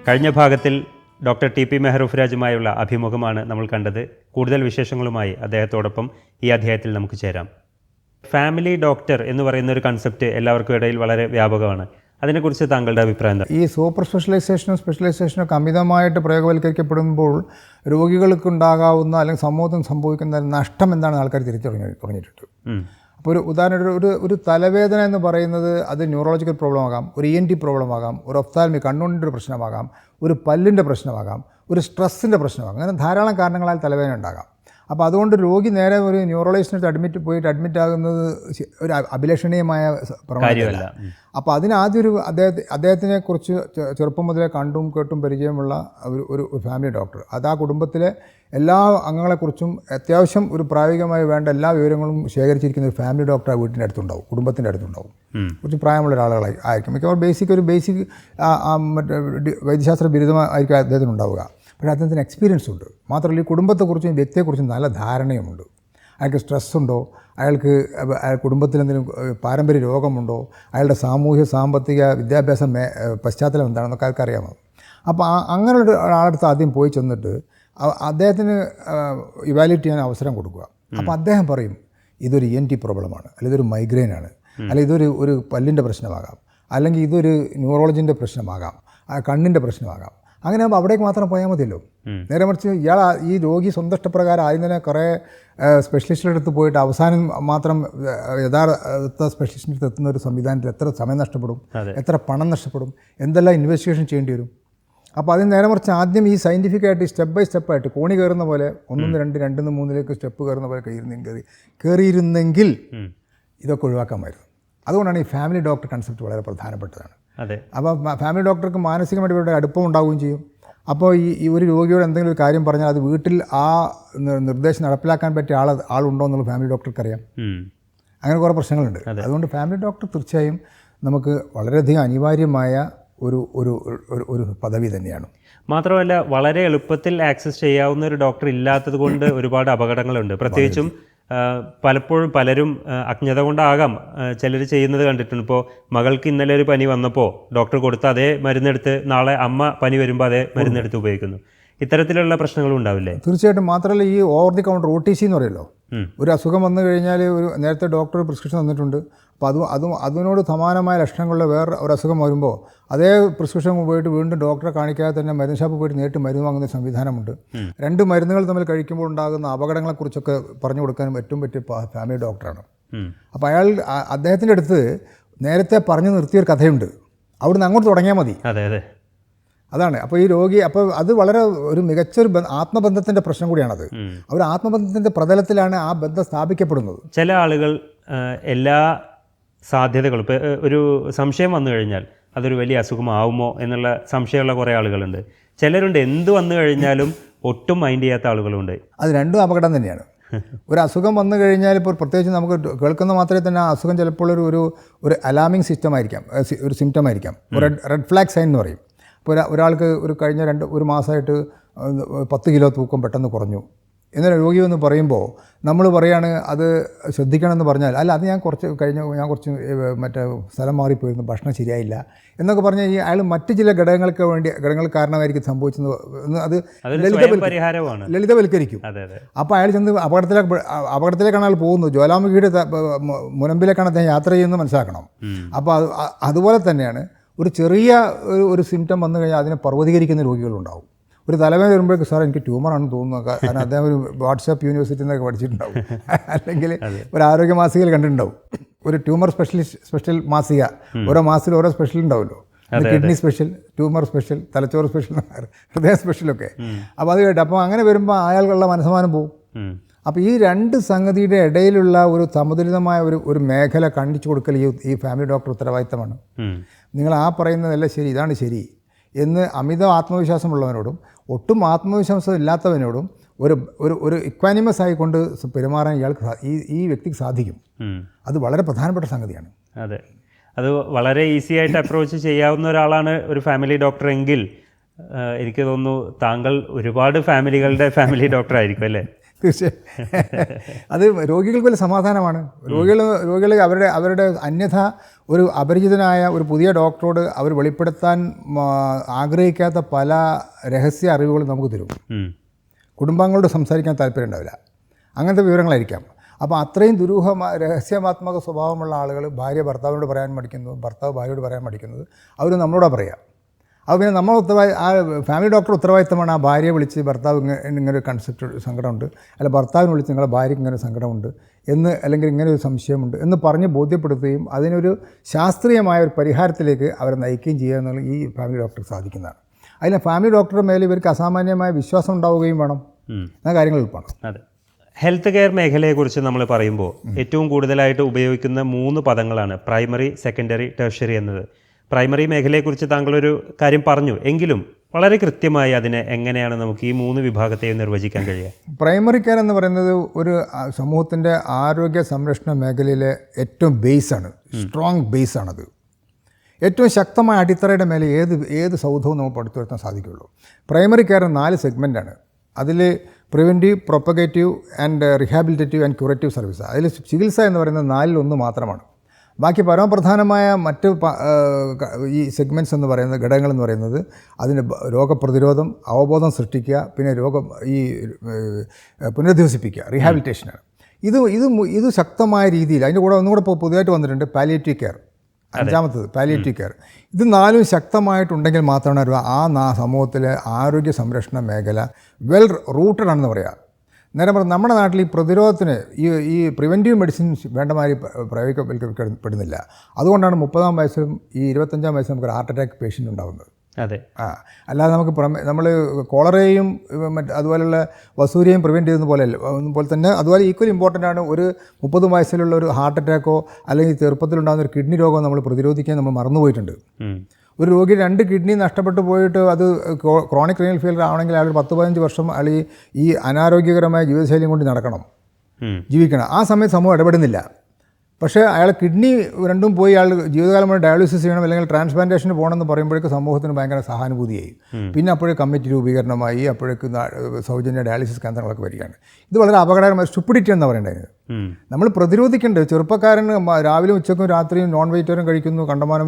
കഴിഞ്ഞ ഭാഗത്തിൽ doctor TP. Mehroof രാജുമായുള്ള അഭിമുഖമാണ് നമ്മൾ കണ്ടത്. കൂടുതൽ വിശേഷങ്ങളുമായി അദ്ദേഹത്തോടൊപ്പം ഈ അധ്യായത്തിൽ നമുക്ക് ചേരാം. ഫാമിലി ഡോക്ടർ എന്ന് പറയുന്ന ഒരു കൺസെപ്റ്റ് എല്ലാവർക്കും ഇടയിൽ വളരെ വ്യാപകമാണ്. അതിനെക്കുറിച്ച് താങ്കളുടെ അഭിപ്രായം എന്താ? ഈ സൂപ്പർ സ്പെഷ്യലൈസേഷനും സ്പെഷ്യലൈസേഷനും അമിതമായിട്ട് പ്രയോഗവൽക്കരിക്കപ്പെടുമ്പോൾ രോഗികൾക്കുണ്ടാകാവുന്ന അല്ലെങ്കിൽ സമൂഹത്തിന് സംഭവിക്കുന്ന നഷ്ടം എന്താണെന്ന് ആൾക്കാർ തുടങ്ങിയിട്ടുണ്ട്. അപ്പോൾ ഒരു ഉദാഹരണത്തിന് ഒരു തലവേദന എന്ന് പറയുന്നത് അത് ന്യൂറോളജിക്കൽ പ്രോബ്ലം ആകാം, ഒരു ENT പ്രോബ്ലം ആകാം, ഒരു ഒഫ്താൽമി കണ്ണുകൊണ്ടിൻ്റെ ഒരു പ്രശ്നമാകാം, ഒരു പല്ലിൻ്റെ പ്രശ്നമാകാം, ഒരു സ്ട്രെസ്സിൻ്റെ പ്രശ്നമാകാം. അങ്ങനെ ധാരാളം കാരണങ്ങളാൽ തലവേദന ഉണ്ടാകാം. അപ്പോൾ അതുകൊണ്ട് രോഗി നേരെ ഒരു ന്യൂറോളജിസ്റ്റിനടുത്ത് അഡ്മിറ്റ് ആകുന്നത് ഒരു അഭിലഷണീയമായ പ്രമാണമല്ല. അപ്പോൾ അതിനാദ്യം അദ്ദേഹത്തിനെ കുറിച്ച് ചെറുപ്പം മുതലേ കണ്ടും കേട്ടും പരിചയമുള്ള ഒരു ഫാമിലി ഡോക്ടർ, അത് ആ കുടുംബത്തിലെ എല്ലാ അംഗങ്ങളെക്കുറിച്ചും അത്യാവശ്യം ഒരു പ്രായോഗികമായി വേണ്ട എല്ലാ വിവരങ്ങളും ശേഖരിച്ചിരിക്കുന്ന ഒരു ഫാമിലി ഡോക്ടർ ആ വീട്ടിൻ്റെ അടുത്തുണ്ടാവും, കുടുംബത്തിൻ്റെ അടുത്തുണ്ടാവും. കുറച്ച് പ്രായമുള്ള ഒരാളുകളായി ആയിരിക്കും. മിക്കവാറും ബേസിക് വൈദ്യശാസ്ത്ര ബിരുദമായിരിക്കും അദ്ദേഹത്തിന് ഉണ്ടാവുക. പക്ഷേ അദ്ദേഹത്തിന് എക്സ്പീരിയൻസ് ഉണ്ട്. മാത്രമല്ല ഈ കുടുംബത്തെക്കുറിച്ചും വ്യക്തിയെക്കുറിച്ചും നല്ല ധാരണയുമുണ്ട്. അയാൾക്ക് സ്ട്രെസ്സുണ്ടോ, അയാൾക്ക് കുടുംബത്തിൽ എന്തെങ്കിലും പാരമ്പര്യ രോഗമുണ്ടോ, അയാളുടെ സാമൂഹ്യ സാമ്പത്തിക വിദ്യാഭ്യാസ പശ്ചാത്തലം എന്താണെന്നൊക്കെ അയാൾക്ക് അറിയാമോ. അപ്പോൾ അങ്ങനെ ഒരാളടുത്ത് ആദ്യം പോയി ചെന്നിട്ട് അദ്ദേഹത്തിന് ഇവാലുവേറ്റ് ചെയ്യാൻ അവസരം കൊടുക്കുക. അപ്പോൾ അദ്ദേഹം പറയും ഇതൊരു ENT പ്രോബ്ലമാണ്, അല്ലെങ്കിൽ ഇതൊരു മൈഗ്രെയിനാണ്, അല്ലെങ്കിൽ ഇതൊരു പല്ലിൻ്റെ പ്രശ്നമാകാം, അല്ലെങ്കിൽ ഇതൊരു ന്യൂറോളജിൻ്റെ പ്രശ്നമാകാം, കണ്ണിൻ്റെ പ്രശ്നമാകാം. അങ്ങനെ ആകുമ്പോൾ അവിടേക്ക് മാത്രം പോയാൽ മതിയല്ലോ. നേരെ മറിച്ച് ഈ രോഗി സ്വന്തം ഇഷ്ടപ്രകാരം ആദ്യം തന്നെ കുറേ സ്പെഷ്യലിസ്റ്റുകളുടെ അടുത്ത് പോയിട്ട് അവസാനം മാത്രം യഥാർത്ഥ സ്പെഷ്യലിസ്റ്റിൻ്റെ അടുത്ത് എത്തുന്ന ഒരു സംവിധാനത്തിൽ എത്ര സമയം നഷ്ടപ്പെടും, എത്ര പണം നഷ്ടപ്പെടും, എന്തെല്ലാം ഇൻവെസ്റ്റിഗേഷൻ ചെയ്യേണ്ടി വരും. അപ്പോൾ അതിന് നേരെ മറിച്ച് ആദ്യം ഈ സയൻറ്റിഫിക്കായിട്ട് സ്റ്റെപ്പ് ബൈ സ്റ്റെപ്പായിട്ട് കോണി കയറുന്ന പോലെ 1, 2, 2, 3 സ്റ്റെപ്പ് കയറുന്ന പോലെ കയറിയിരുന്നെങ്കിൽ ഇതൊക്കെ ഒഴിവാക്കാമായിരുന്നു. അതുകൊണ്ടാണ് ഈ ഫാമിലി ഡോക്ടർ കൺസെപ്റ്റ് വളരെ പ്രധാനപ്പെട്ടതാണ്. അപ്പോൾ ഫാമിലി ഡോക്ടർക്ക് മാനസികമായിട്ട് ഇവരുടെ അടുപ്പം ഉണ്ടാവുകയും ചെയ്യും. അപ്പോൾ ഈ ഒരു രോഗിയോട് എന്തെങ്കിലും ഒരു കാര്യം പറഞ്ഞാൽ അത് വീട്ടിൽ ആ നിർദ്ദേശം നടപ്പിലാക്കാൻ പറ്റിയ ആളുണ്ടോ എന്നുള്ള ഫാമിലി ഡോക്ടർക്ക് അറിയാം. അങ്ങനെ കുറേ പ്രശ്നങ്ങളുണ്ട്. അതുകൊണ്ട് ഫാമിലി ഡോക്ടർ തീർച്ചയായും നമുക്ക് വളരെയധികം അനിവാര്യമായ ഒരു പദവി തന്നെയാണ്. മാത്രമല്ല വളരെ എളുപ്പത്തിൽ ആക്സസ് ചെയ്യാവുന്ന ഒരു ഡോക്ടർ ഇല്ലാത്തത് കൊണ്ട് ഒരുപാട് അപകടങ്ങളുണ്ട്. പ്രത്യേകിച്ചും പലപ്പോഴും പലരും അജ്ഞത കൊണ്ടാകാം ചിലർ ചെയ്യുന്നത് കണ്ടിട്ടുണ്ട്. ഇപ്പോൾ മകൾക്ക് ഇന്നലെ ഒരു പനി വന്നപ്പോൾ ഡോക്ടർ കൊടുത്ത അതേ മരുന്നെടുത്ത് നാളെ അമ്മ പനി വരുമ്പോൾ അതേ മരുന്നെടുത്ത് ഉപയോഗിക്കുന്നു. ഇത്തരത്തിലുള്ള പ്രശ്നങ്ങളും ഉണ്ടാവില്ലേ? തീർച്ചയായിട്ടും. മാത്രമല്ല ഈ ഓവർ ദി കൗണ്ടർ OTC എന്ന് പറയുമല്ലോ, ഒരു അസുഖം വന്നു കഴിഞ്ഞാൽ നേരത്തെ ഡോക്ടർ പ്രിസ്ക്രിപ്ഷൻ തന്നിട്ടുണ്ട്. അപ്പോൾ അതിനോട് സമാനമായ ലക്ഷണങ്ങളുള്ള വേറെ ഒരു അസുഖം വരുമ്പോൾ അതേ പ്രിസ്ക്രിപ്ഷൻ പോയിട്ട് വീണ്ടും ഡോക്ടറെ കാണിക്കാതെ തന്നെ മരുന്ന് ഷാപ്പ് പോയിട്ട് നേരിട്ട് മരുന്ന് വാങ്ങുന്ന സംവിധാനമുണ്ട്. 2 മരുന്നുകൾ തമ്മിൽ കഴിക്കുമ്പോൾ ഉണ്ടാകുന്ന അപകടങ്ങളെക്കുറിച്ചൊക്കെ പറഞ്ഞു കൊടുക്കാനും ഏറ്റവും പറ്റിയ ഫാമിലി ഡോക്ടറാണ്. അപ്പോൾ അദ്ദേഹത്തിൻ്റെ അടുത്ത് നേരത്തെ പറഞ്ഞു നിർത്തിയൊരു കഥയുണ്ട്, അവിടുന്ന് അങ്ങോട്ട് തുടങ്ങിയാൽ മതി. അതാണ്. അപ്പോൾ ഈ രോഗി അത് വളരെ ഒരു മികച്ചൊരു ആത്മബന്ധത്തിൻ്റെ പ്രശ്നം കൂടിയാണത്. ഒരു ആത്മബന്ധത്തിൻ്റെ പ്രതലത്തിലാണ് ആ ബന്ധം സ്ഥാപിക്കപ്പെടുന്നത്. ചില ആളുകൾ എല്ലാ സാധ്യതകളും ഇപ്പോൾ ഒരു സംശയം വന്നു കഴിഞ്ഞാൽ അതൊരു വലിയ അസുഖമാവുമോ എന്നുള്ള സംശയമുള്ള കുറേ ആളുകളുണ്ട്. ചിലരുണ്ട് എന്ത് വന്നു കഴിഞ്ഞാലും ഒട്ടും മൈൻഡ് ചെയ്യാത്ത ആളുകളുണ്ട്. അത് രണ്ടും അപകടം തന്നെയാണ്. ഒരു അസുഖം വന്നു കഴിഞ്ഞാൽ ഇപ്പോൾ പ്രത്യേകിച്ച് നമുക്ക് കേൾക്കുന്ന മാത്രമേ തന്നെ ആ അസുഖം ചിലപ്പോൾ ഒരു അലാമിങ് സിസ്റ്റം ആയിരിക്കാം, ഒരു സിംറ്റം ആയിരിക്കാം, റെഡ് ഫ്ലാഗ് സൈൻ എന്ന് പറയും. ഇപ്പോൾ ഒരാൾക്ക് കഴിഞ്ഞ ഒരു മാസമായിട്ട് 10 കിലോ തൂക്കം പെട്ടെന്ന് കുറഞ്ഞു എന്നൊരു രോഗി എന്ന് പറയുമ്പോൾ നമ്മൾ പറയുകയാണ് അത് ശ്രദ്ധിക്കണമെന്ന് പറഞ്ഞാൽ അല്ല അത് ഞാൻ കുറച്ച് മറ്റേ സ്ഥലം മാറിപ്പോയിരുന്നു, ഭക്ഷണം ശരിയായില്ല എന്നൊക്കെ പറഞ്ഞാൽ അയാൾ മറ്റ് ചില ഘടകങ്ങൾ കാരണമായിരിക്കും സംഭവിച്ചെന്ന് അത് ലളിതവൽക്കരിക്കും. അപ്പോൾ അയാൾ ചെന്ന് അപകടത്തിലേക്കാണ് അയാൾ പോകുന്നത്, ജ്വാലാമുഖിയുടെ മുനമ്പിലേക്കാണ് അദ്ദേഹം യാത്ര ചെയ്യുന്നത് മനസ്സിലാക്കണം. അപ്പോൾ അതുപോലെ തന്നെയാണ് ഒരു ചെറിയ ഒരു സിംറ്റം വന്നു കഴിഞ്ഞാൽ അതിനെ പർവ്വതീകരിക്കുന്ന രോഗികളുണ്ടാവും. ഒരു തലവേദന വരുമ്പോഴേക്ക് സാർ എനിക്ക് ട്യൂമറാണെന്ന് തോന്നുന്നു, കാരണം അദ്ദേഹം ഒരു വാട്സാപ്പ് യൂണിവേഴ്സിറ്റിയിൽ നിന്നൊക്കെ പഠിച്ചിട്ടുണ്ടാവും, അല്ലെങ്കിൽ ഒരു ആരോഗ്യ മാസികയിൽ കണ്ടിട്ടുണ്ടാവും. ഒരു ട്യൂമർ സ്പെഷ്യൽ മാസിക, ഓരോ മാസത്തിൽ ഓരോ സ്പെഷ്യൽ ഉണ്ടാവുമല്ലോ, കിഡ്നി സ്പെഷ്യൽ, ട്യൂമർ സ്പെഷ്യൽ, തലച്ചോറ് സ്പെഷ്യൽ, ഹൃദയ സ്പെഷ്യലൊക്കെ. അപ്പോൾ അത് കേട്ട് അപ്പോൾ അങ്ങനെ വരുമ്പോൾ അയാൾക്കുള്ള മനസ്സമാനം പോകും. അപ്പോൾ ഈ 2 സംഗതിയുടെ ഇടയിലുള്ള ഒരു സമതുലിതമായ ഒരു മേഖല കണ്ടിച്ചു കൊടുക്കൽ ഈ ഫാമിലി ഡോക്ടർ ഉത്തരവാദിത്തമാണ്. നിങ്ങൾ ആ പറയുന്നതല്ല ശരി, ഇതാണ് ശരി എന്ന് അമിത ആത്മവിശ്വാസമുള്ളവനോടും ഒട്ടും ആത്മവിശ്വാസം ഇല്ലാത്തവനോടും ഒരു ഇക്വാനിമസ് ആയിക്കൊണ്ട് പെരുമാറാൻ ഇയാൾക്ക് ഈ വ്യക്തിക്ക് സാധിക്കും. അത് വളരെ പ്രധാനപ്പെട്ട സംഗതിയാണ്. അതെ, അത് വളരെ ഈസി ആയിട്ട് അപ്രോച്ച് ചെയ്യാവുന്ന ഒരാളാണ് ഒരു ഫാമിലി ഡോക്ടർ എങ്കിൽ എനിക്ക് തോന്നുന്നു താങ്കൾ ഒരുപാട് ഫാമിലികളുടെ ഫാമിലി ഡോക്ടർ ആയിരിക്കും അല്ലേ? തീർച്ചയായും അത് രോഗികൾക്ക് വലിയ സമാധാനമാണ്. രോഗികൾ അവരുടെ അന്യഥ ഒരു അപരിചിതനായ ഒരു പുതിയ ഡോക്ടറോട് അവർ വെളിപ്പെടുത്താൻ ആഗ്രഹിക്കാത്ത പല രഹസ്യ അറിവുകളും നമുക്ക് തരും. കുടുംബാംഗങ്ങളോട് സംസാരിക്കാൻ താല്പര്യം ഉണ്ടാവില്ല, അങ്ങനത്തെ വിവരങ്ങളായിരിക്കാം. അപ്പോൾ അത്രയും രഹസ്യാത്മക സ്വഭാവമുള്ള ആളുകൾ ഭാര്യ ഭർത്താവിനോട് പറയാൻ മടിക്കുന്നു, ഭർത്താവ് ഭാര്യയോട് പറയാൻ മടിക്കുന്നത് അവർ നമ്മളോടാ പറയുക. അപ്പോൾ പിന്നെ നമ്മൾ ഫാമിലി ഡോക്ടർ ഉത്തരവാദിത്തമാണ് ആ ഭാര്യയെ വിളിച്ച് ഭർത്താവ് ഇങ്ങനെ ഒരു കൺസെപ്റ്റ് സങ്കടമുണ്ട്, അല്ല ഭർത്താവിനെ വിളിച്ച് നിങ്ങളുടെ ഭാര്യയ്ക്ക് ഇങ്ങനെ സങ്കടമുണ്ട് എന്ന്, അല്ലെങ്കിൽ ഇങ്ങനെ ഒരു സംശയമുണ്ട് എന്ന് പറഞ്ഞ് ബോധ്യപ്പെടുത്തുകയും അതിനൊരു ശാസ്ത്രീയമായ ഒരു പരിഹാരത്തിലേക്ക് അവരെ നയിക്കുകയും ചെയ്യുക എന്നുള്ള ഈ ഫാമിലി ഡോക്ടർക്ക് സാധിക്കുന്നതാണ്. അതിന് ഫാമിലി ഡോക്ടറുടെ മേലെ ഇവർക്ക് അസാമാന്യമായ വിശ്വാസം ഉണ്ടാവുകയും വേണം. ആ കാര്യങ്ങൾ എളുപ്പമാണ്. അതെ. ഹെൽത്ത് കെയർ മേഖലയെക്കുറിച്ച് നമ്മൾ പറയുമ്പോൾ ഏറ്റവും കൂടുതലായിട്ട് ഉപയോഗിക്കുന്ന 3 പദങ്ങളാണ് പ്രൈമറി, സെക്കൻഡറി, ടെർഷ്യറി എന്നത്. പ്രൈമറി മേഖലയെക്കുറിച്ച് താങ്കളൊരു കാര്യം പറഞ്ഞു, എങ്കിലും വളരെ കൃത്യമായി അതിനെ എങ്ങനെയാണ് നമുക്ക് ഈ 3 വിഭാഗത്തെയും നിർവചിക്കാൻ കഴിയുക? പ്രൈമറി കെയർ എന്ന് പറയുന്നത് ഒരു സമൂഹത്തിൻ്റെ ആരോഗ്യ സംരക്ഷണ മേഖലയിലെ ഏറ്റവും ബേസാണ്, സ്ട്രോങ് ബേസാണത്. ഏറ്റവും ശക്തമായ അടിത്തറയുടെ മേലെ ഏത് സൗധവും നമുക്ക് പടുത്തുയർത്താൻ സാധിക്കുകയുള്ളൂ. പ്രൈമറി കെയർ 4 സെഗ്മെൻറ്റാണ്. അതിൽ preventive, propagative and rehabilitative and curative service. അതിൽ ചികിത്സ എന്ന് പറയുന്നത് 4-1 മാത്രമാണ്. ബാക്കി പരമപ്രധാനമായ മറ്റ് ഈ സെഗ്മെൻറ്റ്സ് എന്ന് പറയുന്നത്, ഘടകങ്ങളെന്ന് പറയുന്നത് അതിന് രോഗപ്രതിരോധം, അവബോധം സൃഷ്ടിക്കുക, പിന്നെ പുനരധിവസിപ്പിക്കുക, റീഹാബിലിറ്റേഷനാണ്. ഇത് ശക്തമായ രീതിയിൽ അതിൻ്റെ കൂടെ ഒന്നുകൂടെ പുതിയതായിട്ട് വന്നിട്ടുണ്ട് പാലിയേറ്റീവ് കെയർ, 5ാമത്തത് പാലിയേറ്റീവ് കെയർ. ഇത് 4 ശക്തമായിട്ടുണ്ടെങ്കിൽ മാത്രമാണ് ആ സമൂഹത്തിലെ ആരോഗ്യ സംരക്ഷണ മേഖല വെൽ റൂട്ടഡ് ആണെന്ന് പറയാം. നേരെ പറഞ്ഞാൽ നമ്മുടെ നാട്ടിൽ ഈ പ്രതിരോധത്തിന് ഈ പ്രിവെൻറ്റീവ് മെഡിസിൻസ് വേണ്ടമാതിരി പ്രയോഗിക്കപ്പെടുന്നില്ല. അതുകൊണ്ടാണ് 30-ാം വയസ്സിലും ഈ 25-ാം വയസ്സിലും നമുക്ക് ഹാർട്ട് അറ്റാക്ക് പേഷ്യൻ്റ് ഉണ്ടാകുന്നത്. അതെ. അല്ലാതെ നമുക്ക് നമ്മൾ കോളറയും അതുപോലെയുള്ള വസൂരിയും പ്രിവെൻറ്റ് ചെയ്യുന്ന പോലെ തന്നെ അതുപോലെ ഈക്വൽ ഇമ്പോർട്ടൻ്റ് ആണ് ഒരു 30 വയസ്സിലുള്ള ഒരു ഹാർട്ട് അറ്റാക്കോ അല്ലെങ്കിൽ ചെറുപ്പത്തിലുണ്ടാകുന്ന ഒരു കിഡ്നി രോഗമോ നമ്മൾ പ്രതിരോധിക്കാൻ നമ്മൾ മറന്നുപോയിട്ടുണ്ട്. ഒരു രോഗി 2 കിഡ്നി നഷ്ടപ്പെട്ടു പോയിട്ട് അത് ക്രോണിക് റീനൽ ഫെയിലിയർ ആണെങ്കിൽ അയാൾ 10-15 വർഷം അല്ലെങ്കിൽ ഈ അനാരോഗ്യകരമായ ജീവിതശൈലിയും കൊണ്ട് ജീവിക്കണം. ആ സമയത്ത് സമൂഹം ഇടപെടുന്നില്ല. പക്ഷേ അയാൾ കിഡ്നി 2ഉം പോയി അയാൾ ജീവിതകാലം മുഴുവൻ ഡയാലിസിസ് ചെയ്യണം അല്ലെങ്കിൽ ട്രാൻസ്പ്ലാന്റേഷന് പോകണമെന്ന് പറയുമ്പോഴേക്ക് സമൂഹത്തിന് ഭയങ്കര സഹാനുഭൂതിയായി. പിന്നെ അപ്പോഴേ കമ്മിറ്റി രൂപീകരണമായി, അപ്പോഴേക്ക് സൗജന്യ ഡയാലിസിസ് കേന്ദ്രങ്ങളൊക്കെ വരികയാണ്. ഇത് വളരെ അപകടകരമായ സ്റ്റുപ്പിഡിറ്റി എന്ന് പറയേണ്ടത്. നമ്മൾ പ്രതിരോധിക്കേണ്ടത് ചെറുപ്പക്കാരന് രാവിലെ ഉച്ചക്കും രാത്രിയും നോൺ വെജിറ്റേറിയൻ കഴിക്കുന്നു, കണ്ടമാനം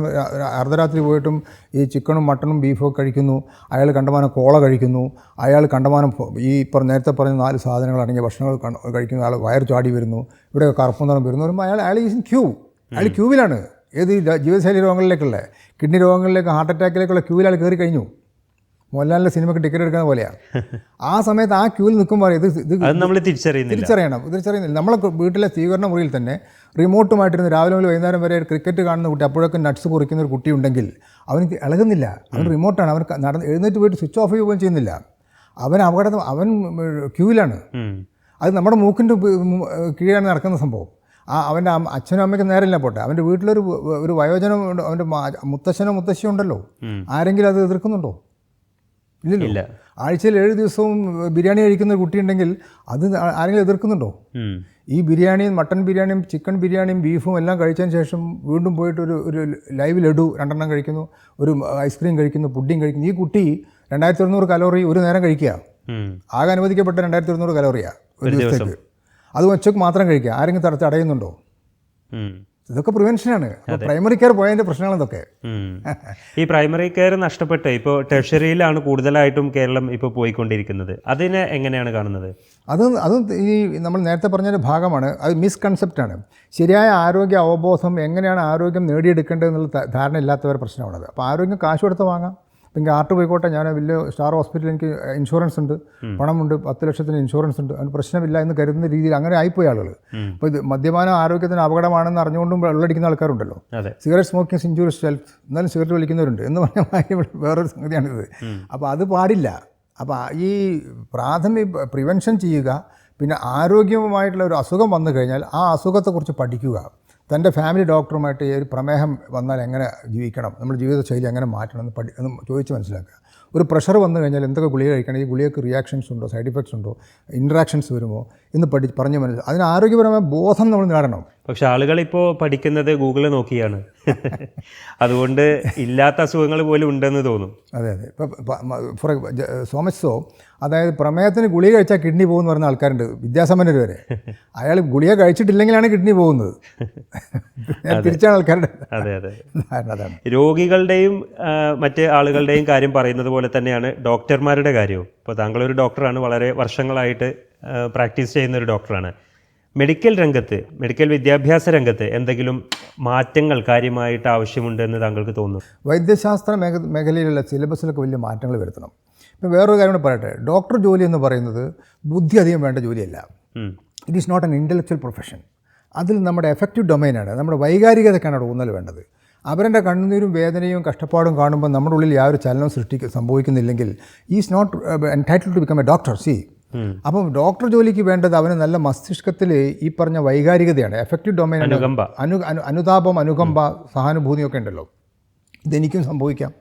അർദ്ധരാത്രി പോയിട്ടും ഈ ചിക്കനും മട്ടണും ബീഫൊക്കെ കഴിക്കുന്നു, അയാൾ കണ്ടമാനം കോള കഴിക്കുന്നു, അയാൾ കണ്ടമാനം ഈ നേരത്തെ പറഞ്ഞ 4 സാധനങ്ങൾ അടങ്ങിയ ഭക്ഷണങ്ങൾ കഴിക്കുന്നു, അയാൾ വയർ ചാടി വരുന്നു, ഇവിടെ കറുപ്പും നിറം വരുന്നു വരുമ്പോൾ അയാൾ ഈസ് ഇൻ ക്യൂ. അയാൾ ക്യൂവിലാണ്. ഏത് ജീവിതശൈലി രോഗങ്ങളിലേക്കുള്ള കിഡ്നി രോഗങ്ങളിലേക്ക്, ഹാർട്ട് അറ്റാക്കിലേക്കുള്ള ക്യൂവിൽ അയാൾ കയറി കഴിഞ്ഞു. മോഹൻലാലിൻ്റെ സിനിമയ്ക്ക് ടിക്കറ്റ് എടുക്കുന്ന പോലെയാണ്. ആ സമയത്ത് ആ ക്യൂവിൽ നിൽക്കുമ്പോൾ ഇത് നമ്മൾ തിരിച്ചറിയുന്നില്ല. നമ്മളെ വീട്ടിലെ സ്വീകരണ മുറിയിൽ തന്നെ റിമോട്ടുമായിട്ടിരുന്ന് രാവിലെ മുതൽ വൈകുന്നേരം വരെ ക്രിക്കറ്റ് കാണുന്ന കുട്ടി, അപ്പോഴൊക്കെ നട്ട്സ് കുറിക്കുന്ന ഒരു കുട്ടി ഉണ്ടെങ്കിൽ അവന് ഇളകുന്നില്ല. അവൻ റിമോട്ടാണ്, അവൻ എഴുന്നേറ്റ് പോയിട്ട് സ്വിച്ച് ഓഫ് ചെയ്യുകയും ചെയ്യുന്നില്ല. അവൻ ക്യൂവിലാണ്. അത് നമ്മുടെ മൂക്കിൻ്റെ കീഴാണ് നടക്കുന്ന സംഭവം. അവൻ്റെ അച്ഛനും അമ്മയ്ക്കും നേരമില്ല പോട്ടെ, അവൻ്റെ വീട്ടിലൊരു വയോജനം, അവൻ്റെ മുത്തശ്ശനോ മുത്തശ്ശിയോ ഉണ്ടല്ലോ, ആരെങ്കിലും അത് എതിർക്കുന്നുണ്ടോ? ഇല്ലല്ലോ. ആഴ്ചയിൽ 7 ദിവസവും ബിരിയാണി കഴിക്കുന്ന ഒരു കുട്ടിയുണ്ടെങ്കിൽ അത് ആരെങ്കിലും എതിർക്കുന്നുണ്ടോ? ഈ ബിരിയാണിയും മട്ടൺ ബിരിയാണിയും ചിക്കൻ ബിരിയാണിയും ബീഫും എല്ലാം കഴിച്ചതിന് ശേഷം വീണ്ടും പോയിട്ട് ഒരു ലൈവ് ലഡു 2 കഴിക്കുന്നു, ഒരു ഐസ്ക്രീം കഴിക്കുന്നു, പുഡിങ് കഴിക്കുന്നു. ഈ കുട്ടി 2200 കലോറി ഒരു നേരം കഴിക്കുക. ആകെ അനുവദിക്കപ്പെട്ട 2200 കലോറിയാണ് ഒരു ദിവസത്തേക്ക്. അത് ഉച്ചക്ക് മാത്രം കഴിക്കുക. ആരെങ്കിലും തടയുന്നുണ്ടോ? ഇതൊക്കെ പ്രിവെൻഷനാണ്. പ്രൈമറി കെയർ പോയതിൻ്റെ പ്രശ്നങ്ങൾ ഇതൊക്കെ. ഈ പ്രൈമറി കെയർ നഷ്ടപ്പെട്ട് ഇപ്പോൾ ടെർഷ്യറിയിലാണ് കൂടുതലായിട്ടും കേരളം ഇപ്പോൾ പോയിക്കൊണ്ടിരിക്കുന്നത്. അതിനെ എങ്ങനെയാണ് കാണുന്നത്? അതും ഈ നമ്മൾ നേരത്തെ പറഞ്ഞൊരു ഭാഗമാണ്. അത് മിസ്കൺസെപ്റ്റാണ്. ശരിയായ ആരോഗ്യ അവബോധം, എങ്ങനെയാണ് ആരോഗ്യം നേടിയെടുക്കേണ്ടത് എന്നുള്ള ധാരണ ഇല്ലാത്തവരുടെ പ്രശ്നമാണത്. അപ്പോൾ ആരോഗ്യം കാശ് കൊടുത്ത് വാങ്ങാം. ഇപ്പം എനിക്ക് ആർട്ട് പോയിക്കോട്ടെ, ഞാൻ വലിയ സ്റ്റാർ ഹോസ്പിറ്റലിൽ എനിക്ക് ഇൻഷുറൻസ് ഉണ്ട്, പണമുണ്ട്, 10 ലക്ഷത്തിന് ഇൻഷുറൻസ് ഉണ്ട്, അതിന് പ്രശ്നമില്ല എന്ന് കരുതുന്ന രീതിയിൽ അങ്ങനെ ആയിപ്പോയി ആളുകൾ. അപ്പോൾ ഇത് മദ്യപാനം ആരോഗ്യത്തിന് അപകടമാണെന്ന് അറിഞ്ഞുകൊണ്ടും വെള്ളടിക്കുന്ന ആൾക്കാരുണ്ടല്ലോ. സിഗരറ്റ് സ്മോക്കിംഗ് ഇൻജൂറിയസ് ഹെൽത്ത്, എന്നാലും സിഗരറ്റ് വലിക്കുന്നവരുണ്ട് എന്ന് പറഞ്ഞാൽ വേറൊരു സംഗതിയാണിത്. അപ്പോൾ അത് പാടില്ല. അപ്പോൾ ഈ പ്രാഥമിക പ്രിവെൻഷൻ ചെയ്യുക, പിന്നെ ആരോഗ്യമായിട്ടുള്ള ഒരു അസുഖം വന്നു കഴിഞ്ഞാൽ ആ അസുഖത്തെക്കുറിച്ച് പഠിക്കുക, തൻ്റെ ഫാമിലി ഡോക്ടറുമായിട്ട് ഈ ഒരു പ്രമേഹം വന്നാൽ എങ്ങനെ ജീവിക്കണം, നമ്മൾ ജീവിതശൈലി എങ്ങനെ മാറ്റണം എന്ന് ചോദിച്ച് മനസ്സിലാക്കുക. ഒരു പ്രഷർ വന്നു കഴിഞ്ഞാൽ എന്തൊക്കെ ഗുളിക കഴിക്കണം, ഈ ഗുളികയ്ക്ക് റിയാക്ഷൻസ് ഉണ്ടോ, സൈഡ് ഇഫക്ട്സ് ഉണ്ടോ, ഇൻട്രാക്ഷൻസ് വരുമോ എന്ന് പറഞ്ഞ് മനസ്സിലാക്കുക. അതിന് ആരോഗ്യപരമായ ബോധം നമ്മൾ നേടണം. പക്ഷെ ആളുകളിപ്പോൾ പഠിക്കുന്നത് ഗൂഗിളിൽ നോക്കിയാണ്. അതുകൊണ്ട് ഇല്ലാത്ത അസുഖങ്ങൾ പോലും ഉണ്ടെന്ന് തോന്നും. അതെ അതെ. ഇപ്പോൾ സോ മച്ച് സോ, അതായത് പ്രമേഹത്തിന് ഗുളിക കഴിച്ചാൽ കിഡ്നി പോകുമെന്ന് പറയുന്ന ആൾക്കാരുണ്ട്, വിദ്യാസമ്പന്നർ വരെ. അയാൾ ഗുളിക കഴിച്ചിട്ടില്ലെങ്കിലാണ് കിഡ്നി പോകുന്നത്. തിരിച്ചാണ് ആൾക്കാരുടെ. അതെ അതെ. അതാണ് രോഗികളുടെയും മറ്റ് ആളുകളുടെയും കാര്യം പറയുന്നത് പോലെ തന്നെയാണ് ഡോക്ടർമാരുടെ കാര്യവും. ഇപ്പോൾ താങ്കളൊരു ഡോക്ടറാണ്, വളരെ വർഷങ്ങളായിട്ട് പ്രാക്ടീസ് ചെയ്യുന്ന ഒരു ഡോക്ടറാണ്. മെഡിക്കൽ രംഗത്ത്, മെഡിക്കൽ വിദ്യാഭ്യാസ രംഗത്ത് എന്തെങ്കിലും മാറ്റങ്ങൾ കാര്യമായിട്ട് ആവശ്യമുണ്ടെന്ന് താങ്കൾക്ക് തോന്നുന്നു? വൈദ്യശാസ്ത്ര മേഖലയിലുള്ള സിലബസിലൊക്കെ വലിയ മാറ്റങ്ങൾ വരുത്തണം. ഇപ്പം വേറൊരു കാര്യം കൂടെ പറയട്ടെ, ഡോക്ടർ ജോലി എന്ന് പറയുന്നത് ബുദ്ധി അധികം വേണ്ട ജോലിയല്ല. It is not an intellectual profession. അതിൽ നമ്മുടെ എഫക്റ്റീവ് ഡൊമൈനാണ്, നമ്മുടെ വൈകാരികതയ്ക്കാണ് അവിടെ ഊന്നൽ വേണ്ടത്. അവരുടെ കണ്ണുനീരും വേദനയും കഷ്ടപ്പാടും കാണുമ്പോൾ നമ്മുടെ ഉള്ളിൽ യാതൊരു ചലനവും സംഭവിക്കുന്നില്ലെങ്കിൽ is not entitled to become a doctor. See, അപ്പം ഡോക്ടർ ജോലിക്ക് വേണ്ടത് അവന് നല്ല മസ്തിഷ്കത്തിൽ ഈ പറഞ്ഞ വൈകാരികതയാണ്, എഫക്റ്റീവ് ഡൊമൈൻ, അനുതാപം, അനുകമ്പ, സഹാനുഭൂതിയൊക്കെ ഉണ്ടല്ലോ. ഇതെനിക്കും സംഭവിക്കാം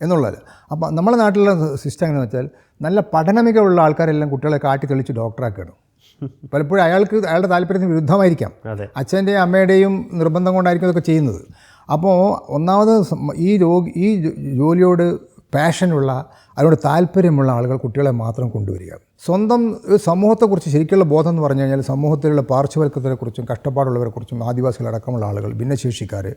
എന്നുള്ളത്. അപ്പം നമ്മുടെ നാട്ടിലുള്ള സിസ്റ്റം എങ്ങനെയാണെന്ന് വെച്ചാൽ, നല്ല പഠനമികമുള്ള ആൾക്കാരെല്ലാം കുട്ടികളെ കാട്ടി തെളിച്ച് ഡോക്ടറാക്കുകയാണ്. പലപ്പോഴും അയാളുടെ താല്പര്യത്തിന് വിരുദ്ധമായിരിക്കാം, അച്ഛൻ്റെയും അമ്മയുടെയും നിർബന്ധം കൊണ്ടായിരിക്കും ഇതൊക്കെ ചെയ്യുന്നത്. അപ്പോൾ ഒന്നാമത് ഈ ജോലിയോട് പാഷനുള്ള, അതിനോട് താല്പര്യമുള്ള ആളുകൾ കുട്ടികളെ മാത്രം കൊണ്ടുവരിക. സ്വന്തം സമൂഹത്തെക്കുറിച്ച് ശരിക്കുള്ള ബോധം എന്ന് പറഞ്ഞു കഴിഞ്ഞാൽ, സമൂഹത്തിലുള്ള പാർശ്വവൽക്കരണത്തെക്കുറിച്ചും കഷ്ടപ്പാടുള്ളവരെക്കുറിച്ചും ആദിവാസികളടക്കമുള്ള ആളുകൾ, ഭിന്നശേഷിക്കാർ,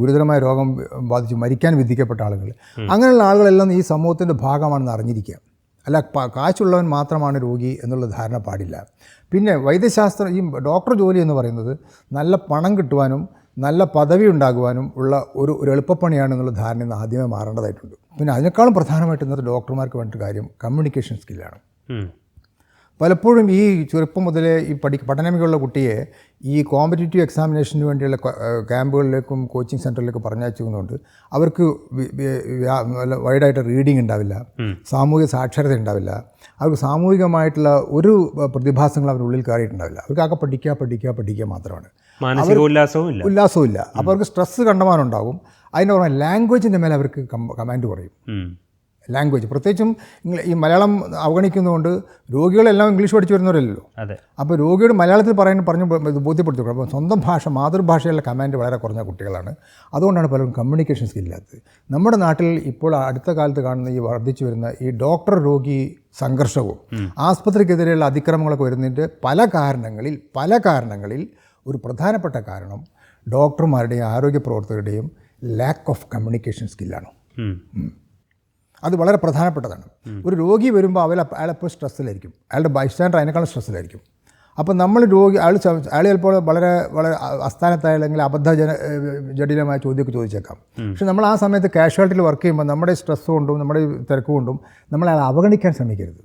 ഗുരുതരമായ രോഗം ബാധിച്ച് മരിക്കാൻ വിധിക്കപ്പെട്ട ആളുകൾ, അങ്ങനെയുള്ള ആളുകളെല്ലാം ഈ സമൂഹത്തിൻ്റെ ഭാഗമാണെന്ന് അറിഞ്ഞിരിക്കുക. അല്ല കാശുള്ളവൻ മാത്രമാണ് രോഗി എന്നുള്ള ധാരണ പാടില്ല. പിന്നെ വൈദ്യശാസ്ത്രം, ഈ ഡോക്ടർ ജോലി എന്ന് പറയുന്നത് നല്ല പണം കിട്ടുവാനും നല്ല പദവി ഉണ്ടാകുവാനും ഉള്ള ഒരു എളുപ്പപ്പണിയാണെന്നുള്ള ധാരണ ഇന്ന് ആദ്യമേ മാറേണ്ടതായിട്ടുണ്ട്. പിന്നെ അതിനേക്കാളും പ്രധാനമായിട്ട് ഇന്നത്തെ ഡോക്ടർമാർക്ക് വേണ്ട കാര്യം കമ്മ്യൂണിക്കേഷൻ സ്കില്ലാണ്. പലപ്പോഴും ഈ ചെറുപ്പം മുതലേ ഈ പഠനമികമുള്ള കുട്ടിയെ ഈ കോമ്പറ്റേറ്റീവ് എക്സാമിനേഷന് വേണ്ടിയുള്ള ക്യാമ്പുകളിലേക്കും കോച്ചിങ് സെൻറ്ററിലേക്കും പറഞ്ഞയച്ചുകൊണ്ട് അവർക്ക് വൈഡായിട്ട് റീഡിങ് ഉണ്ടാവില്ല, സാമൂഹിക സാക്ഷരത ഉണ്ടാവില്ല, അവർക്ക് സാമൂഹികമായിട്ടുള്ള ഒരു പ്രതിഭാസങ്ങൾ അവരുടെ ഉള്ളിൽ കയറിയിട്ടുണ്ടാവില്ല. അവർക്കൊക്കെ പഠിക്കുക മാത്രമാണ്, ഉല്ലാസവും ഇല്ല. അപ്പോൾ അവർക്ക് സ്ട്രെസ്സ് കണ്ടമാനുണ്ടാകും. അതിൻ്റെ പുറമെ ലാംഗ്വേജിൻ്റെ മേലെ അവർക്ക് കമാൻഡ് കുറയും. ലാംഗ്വേജ് പ്രത്യേകിച്ചും ഈ മലയാളം അവഗണിക്കുന്നതുകൊണ്ട് രോഗികളെല്ലാം ഇംഗ്ലീഷ് പഠിച്ചു വരുന്നവരല്ലോ. അപ്പോൾ രോഗിയോട് മലയാളത്തിൽ പറഞ്ഞു ബോധ്യപ്പെടുത്തി. അപ്പോൾ സ്വന്തം ഭാഷ, മാതൃഭാഷയിലെ കമാൻഡ് വളരെ കുറഞ്ഞ കുട്ടികളാണ്. അതുകൊണ്ടാണ് പലരും കമ്മ്യൂണിക്കേഷൻ സ്കില്ലാത്തത്. നമ്മുടെ നാട്ടിൽ ഇപ്പോൾ അടുത്ത കാലത്ത് കാണുന്ന ഈ വർദ്ധിച്ചു വരുന്ന ഈ ഡോക്ടർ രോഗി സംഘർഷവും ആസ്പത്രിക്കെതിരെയുള്ള അതിക്രമങ്ങളൊക്കെ വരുന്നതിൻ്റെ പല കാരണങ്ങളിൽ ഒരു പ്രധാനപ്പെട്ട കാരണം ഡോക്ടർമാരുടെയും ആരോഗ്യ പ്രവർത്തകരുടെയും ലാക്ക് ഓഫ് കമ്മ്യൂണിക്കേഷൻ സ്കില്ലാണ്. അത് വളരെ പ്രധാനപ്പെട്ടതാണ്. ഒരു രോഗി വരുമ്പോൾ അയാളെപ്പോൾ സ്ട്രെസ്സിലായിരിക്കും, അയാളുടെ ബൈസ്റ്റാൻഡർ അതിനേക്കാളും സ്ട്രെസ്സിലായിരിക്കും. അപ്പോൾ നമ്മൾ അയാൾ ചിലപ്പോൾ വളരെ അസ്ഥാനത്തായ അല്ലെങ്കിൽ ജടിലമായ ചോദ്യമൊക്കെ ചോദിച്ചേക്കാം. പക്ഷെ നമ്മൾ ആ സമയത്ത് കാഷ്വാലിറ്റിയിൽ വർക്ക് ചെയ്യുമ്പോൾ നമ്മുടെ സ്ട്രെസ് കൊണ്ടും നമ്മുടെ തിരക്ക് കൊണ്ടും നമ്മൾ അയാളെ അവഗണിക്കാൻ ശ്രമിക്കരുത്.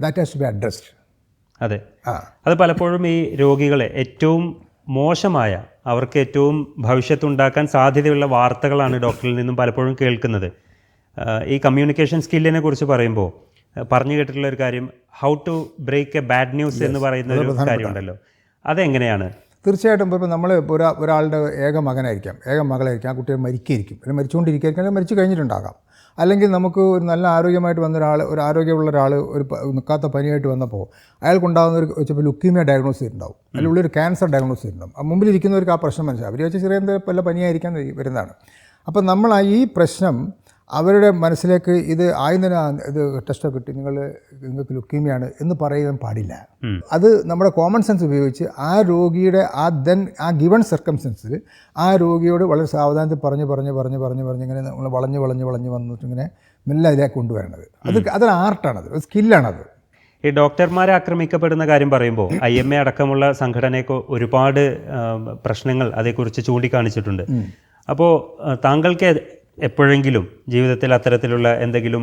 That has to be addressed. അതെ, അത് പലപ്പോഴും ഈ രോഗികളെ ഏറ്റവും മോശമായ, അവർക്ക് ഏറ്റവും ഭവിഷ്യത്തുണ്ടാക്കാൻ സാധ്യതയുള്ള വാർത്തകളാണ് ഡോക്ടറിൽ നിന്നും പലപ്പോഴും കേൾക്കുന്നത്. ഈ കമ്മ്യൂണിക്കേഷൻ സ്കില്ലിനെ കുറിച്ച് പറയുമ്പോൾ പറഞ്ഞു കേട്ടിട്ടുള്ള ഒരു കാര്യം, how to break a bad news എന്ന് പറയുന്ന ഒരു കാര്യമുണ്ടല്ലോ, അതെങ്ങനെയാണ്? തീർച്ചയായിട്ടും ഇപ്പോൾ നമ്മൾ ഒരാളുടെ ഏക മകനായിരിക്കാം, ഏക മകളായിരിക്കാം, ആ കുട്ടികൾ മരിക്കുകയായിരിക്കും, അല്ലെങ്കിൽ മരിച്ചുകൊണ്ടിരിക്കുകയായിരിക്കും, അല്ലെങ്കിൽ മരിച്ചു കഴിഞ്ഞിട്ടുണ്ടാകാം. അല്ലെങ്കിൽ നമുക്ക് ഒരു നല്ല ആരോഗ്യമായിട്ട് വന്ന ഒരു ആരോഗ്യമുള്ള ഒരാൾ ഒരു നിൽക്കാത്ത പനിയായിട്ട് വന്നപ്പോൾ അയാൾക്കുണ്ടാകുന്ന ഒരു ചിലപ്പോൾ ലുക്കീമിയ ഡയഗ്നോസ് ചെയ്തിട്ടുണ്ടാവും, അല്ലെങ്കിൽ ഉള്ളൊരു ക്യാൻസർ ഡയഗ്നോസ് ചെയ്തിട്ടുണ്ടാവും. മുമ്പിലിരിക്കുന്നവർക്ക് ആ പ്രശ്നം മനസ്സിലാവും. അവർ വെച്ച് ചെറിയ വല്ല പനിയായിരിക്കാൻ വരുന്നതാണ്. അപ്പം നമ്മൾ ഈ പ്രശ്നം അവരുടെ മനസ്സിലേക്ക് ഇത് ഇത് ടെസ്റ്റൊക്കെ കിട്ടി, നിങ്ങൾക്ക് ലുക്കീമിയാണ് എന്ന് പറയാൻ പാടില്ല. അത് നമ്മുടെ കോമൺ സെൻസ് ഉപയോഗിച്ച് ആ രോഗിയുടെ ആ ഗിവൺ സർക്കംസ്റ്റൻസിൽ ആ രോഗിയോട് വളരെ സാവധാനത്തിൽ പറഞ്ഞ് ഇങ്ങനെ നമ്മൾ വളഞ്ഞ് വന്നിട്ട് ഇങ്ങനെ മെല്ലെ അതിലേക്ക് കൊണ്ടുവരണത്. അതൊരു ആർട്ടാണത്, ഒരു സ്കില്ലാണത്. ഈ ഡോക്ടർമാരെ ആക്രമിക്കപ്പെടുന്ന കാര്യം പറയുമ്പോൾ IMA അടക്കമുള്ള സംഘടനയൊക്കെ ഒരുപാട് പ്രശ്നങ്ങൾ അതേക്കുറിച്ച് ചൂണ്ടിക്കാണിച്ചിട്ടുണ്ട്. അപ്പോൾ താങ്കൾക്ക് എപ്പോഴെങ്കിലും ജീവിതത്തിൽ അത്തരത്തിലുള്ള എന്തെങ്കിലും